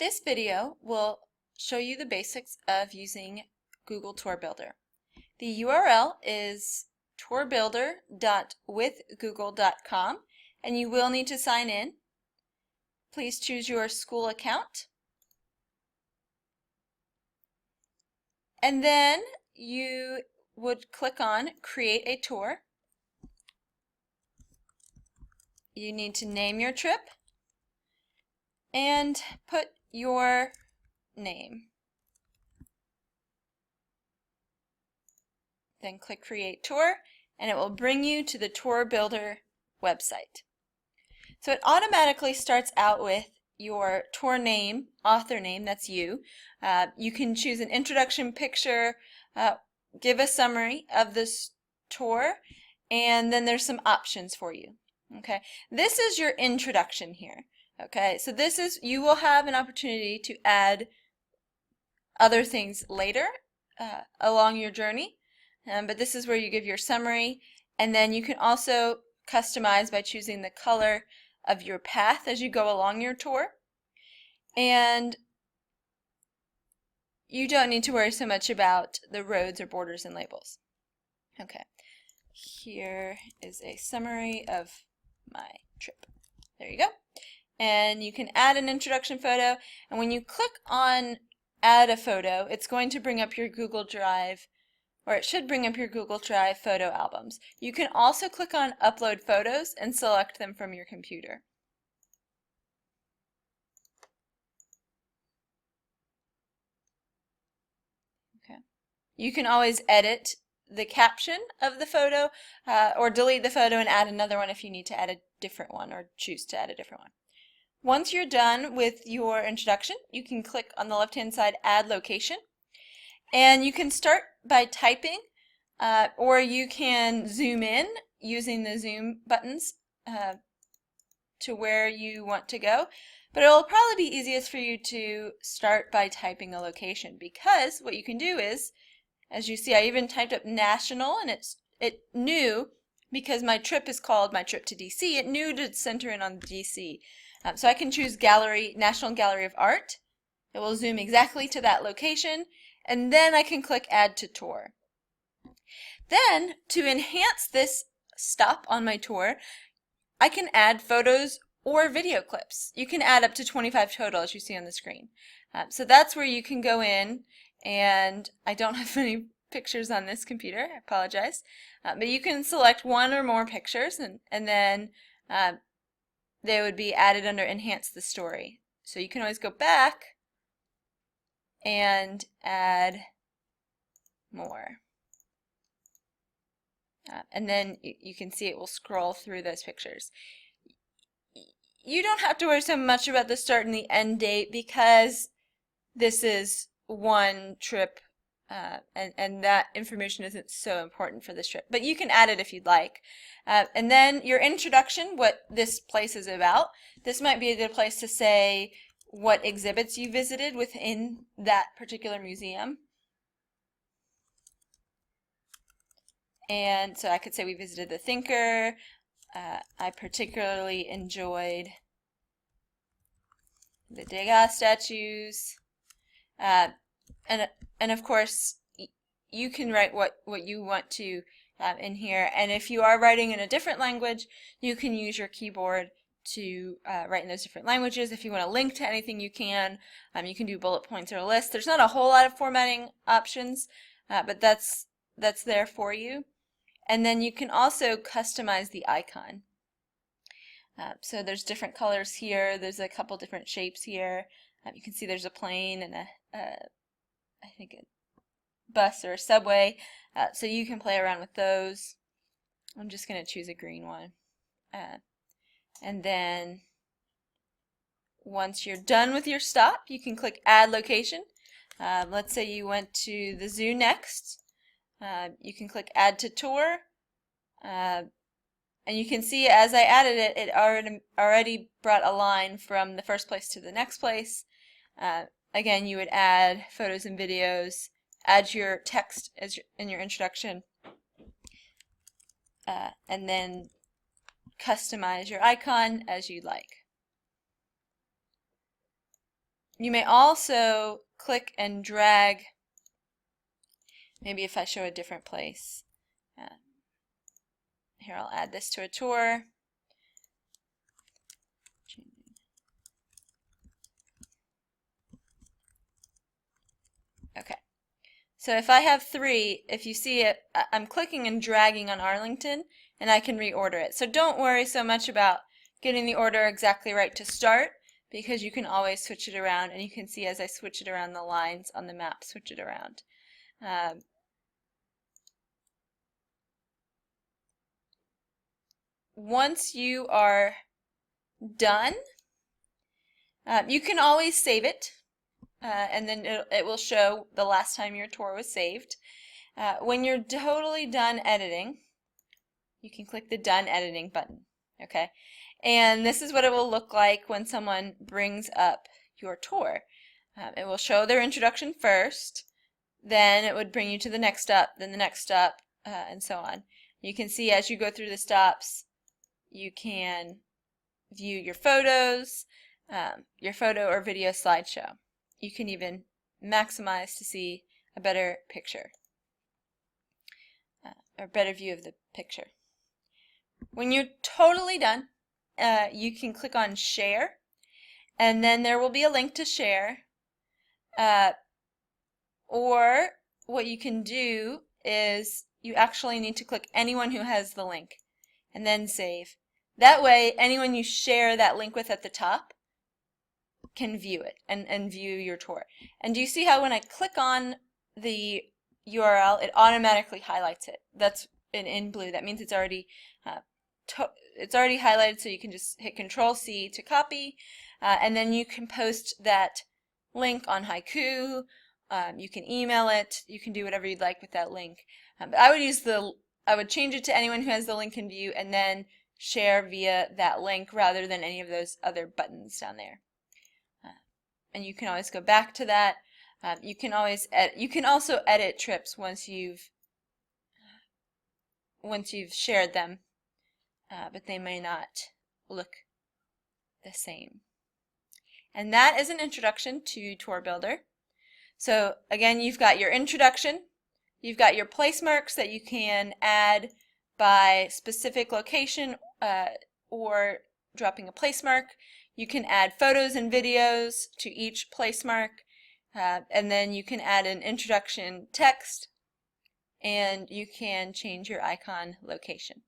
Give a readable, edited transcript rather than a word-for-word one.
This video will show you the basics of using Google Tour Builder. The URL is tourbuilder.withgoogle.com and you will need to sign in. Please choose your school account. And then you would click on Create a Tour. You need to name your trip and put your name. Then click Create Tour and it will bring you to the Tour Builder website. So it automatically starts out with your tour name, author name, that's you. You can choose an introduction picture, give a summary of this tour, and then there's some options for you. Okay, this is your introduction here. Okay, so this is, you will have an opportunity to add other things later along your journey, but this is where you give your summary, and then you can also customize by choosing the color of your path as you go along your tour. And you don't need to worry so much about the roads or borders and labels. Okay, here is a summary of my trip. There you go. And you can add an introduction photo, and when you click on add a photo, it's going to bring up your Google Drive, or it should bring up your Google Drive photo albums. You can also click on upload photos and select them from your computer. Okay. You can always edit the caption of the photo or delete the photo and add another one if you need to add a different one or choose to add a different one. Once you're done with your introduction, you can click on the left-hand side, Add Location, and you can start by typing, or you can zoom in using the zoom buttons to where you want to go. But it'll probably be easiest for you to start by typing a location, because what you can do is, as you see, I even typed up national, and it knew, because my trip is called My Trip to DC, it knew to center in on DC. So I can choose Gallery, National Gallery of Art. It will zoom exactly to that location, and then I can click Add to Tour. Then, to enhance this stop on my tour, I can add photos or video clips. You can add up to 25 total, as you see on the screen. So that's where you can go in, and I don't have any pictures on this computer, I apologize. But you can select one or more pictures, and then they would be added under Enhance the Story. So you can always go back and add more. And then you can see it will scroll through those pictures. You don't have to worry so much about the start and the end date, because this is one trip and that information isn't so important for this trip. But you can add it if you'd like. And then your introduction, what this place is about. This might be a good place to say what exhibits you visited within that particular museum. And so I could say we visited the Thinker. I particularly enjoyed the Degas statues. And of course, you can write what you want to in here. And if you are writing in a different language, you can use your keyboard to write in those different languages. If you want to link to anything, you can. You can do bullet points or a list. There's not a whole lot of formatting options, but that's there for you. And then you can also customize the icon. So there's different colors here. There's a couple different shapes here. You can see there's a plane and I think a bus or a subway. So you can play around with those. I'm just going to choose a green one. And then once you're done with your stop, you can click Add Location. Let's say you went to the zoo next. You can click Add to Tour. And you can see as I added it, it already brought a line from the first place to the next place. Again, you would add photos and videos, add your text in your introduction, and then customize your icon as you'd like. You may also click and drag, maybe if I show a different place. Here, I'll add this to a tour. Okay. So if I have 3, if you see it, I'm clicking and dragging on Arlington, and I can reorder it. So don't worry so much about getting the order exactly right to start, because you can always switch it around, and you can see as I switch it around, the lines on the map switch it around. Once you are done, you can always save it, and then it will show the last time your tour was saved. When you're totally done editing, you can click the Done Editing button. Okay, and this is what it will look like when someone brings up your tour. It will show their introduction first, then it would bring you to the next step, then the next step, and so on. You can see as you go through the stops, you can view your photos, your photo or video slideshow. You can even maximize to see a better picture, or better view of the picture. When you're totally done, you can click on Share, and then there will be a link to share. Or what you can do is you actually need to click anyone who has the link and then save. That way, anyone you share that link with at the top can view it and view your tour. And do you see how when I click on the URL, it automatically highlights it? That's in blue. That means it's already highlighted, so you can just hit Control-C to copy, and then you can post that link on Haiku. You can email it. You can do whatever you'd like with that link. But I would change it to anyone who has the link in view, and then share via that link rather than any of those other buttons down there. And you can always go back to that. You can also edit trips once you've shared them, but they may not look the same. And that is an introduction to Tour Builder. So again, you've got your introduction, you've got your place marks that you can add by specific location or dropping a place mark. You can add photos and videos to each place mark, and then you can add an introduction text, and you can change your icon location.